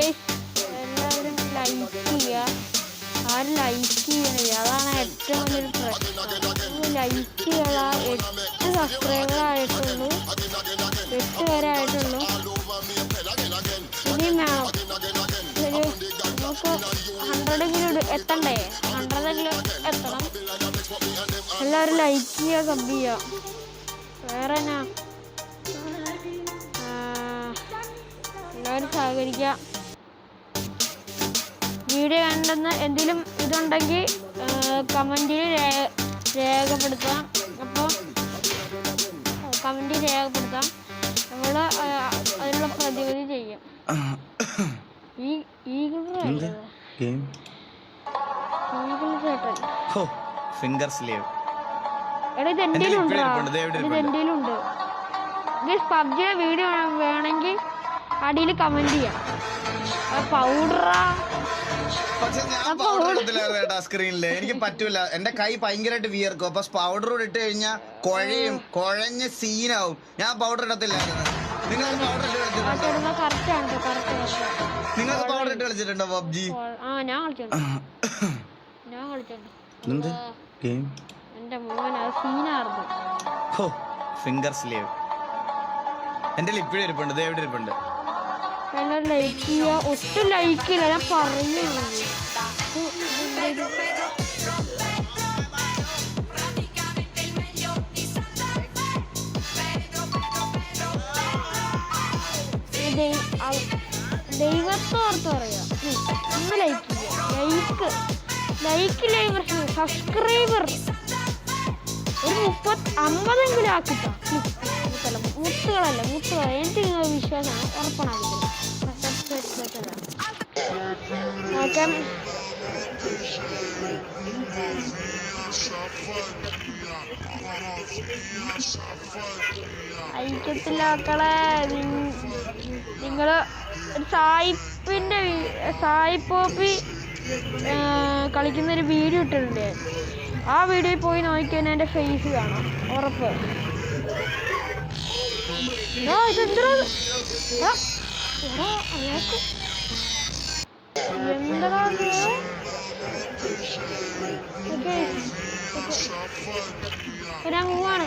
എല്ലാവരും ലൈക്ക് ചെയ്യുക. ആരും ലൈക്ക് ചെയ്യണില്ല, അതാണ് ഏറ്റവും വലിയൊരു പ്രശ്നം. ലൈക്ക് ചെയ്യുക. 8 സബ്സ്ക്രൈബറായിട്ടുള്ളൂ, 8 പേരായിട്ടുള്ളൂ. ഇനിയും വേണം. നമുക്ക് 100 എത്തണ്ടേ, 100 എത്തണം. എല്ലാവരും ലൈക്ക് ചെയ്യുക, സബ് ചെയ്യുക. വേറെ എന്നാ, എല്ലാവരും സഹകരിക്കുക. വീഡിയോ കണ്ടെന്ന് എന്തെങ്കിലും ഇതുണ്ടെങ്കിൽ കമൻറ്റിൽ രേഖപ്പെടുത്താം. അപ്പോൾ കമൻറ്റിൽ രേഖപ്പെടുത്താം, നമ്മൾ അതിനുള്ള പ്രതിവിധി ചെയ്യും. ഇത് എന്തെങ്കിലും ഉണ്ട്. പബ്ജിയുടെ വീഡിയോ വേണമെങ്കിൽ അടിയിൽ കമന്റ് ചെയ്യാം. പൗഡറാ സ്ക്രീനില് എനിക്ക് പറ്റൂല, എന്റെ കൈ ഭയങ്കരമായിട്ട് വിയർക്കും. അപ്പൊ പൗഡർ കൂടെ ഇട്ട് കഴിഞ്ഞാൽ കുഴഞ്ഞ സീനാവും. ഞാൻ പൗഡർ ഇടത്തില്ലായിരുന്നു. നിങ്ങൾ പൗഡർ ഇട്ട് കളിച്ചിട്ടുണ്ടോ? നിങ്ങൾക്ക് പൗഡർ ഇട്ട് കളിച്ചിട്ടുണ്ടോ പബ്ജി? ഫിംഗർ സ്ലേവ് എന്റെ ഇപ്പോഴും ഇരിപ്പുണ്ട്, എവിടെ ഇരിപ്പുണ്ട്. ലൈക്ക് ചെയ്യുക. ഒട്ടും ലൈക്ക് ചെയ്യില്ല, ഞാൻ പറഞ്ഞു. ദൈവത്തോർത്ത് പറയാ, ഒന്ന് ലൈക്ക് ചെയ്യുക. ലൈക്കില്ലേ പ്രശ്നം. സബ്സ്ക്രൈബർ ഒരു 50 ആക്കിട്ടോ. മുത്തുകളല്ല, എനിക്ക് വിശ്വാസമാണ്, ഉറപ്പാണ്. ഓക്കെ, ഐക്യത്തില്ല മക്കളെ. നിങ്ങള് സായിപ്പോപ്പി കളിക്കുന്നൊരു വീഡിയോ ഇട്ടിട്ടുണ്ട്. ആ വീഡിയോയിൽ പോയി നോക്കിയാൽ എൻ്റെ ഫേസ് കാണാം, ഉറപ്പ്. ഇതെന്താ ഞാൻ പോവാണ്.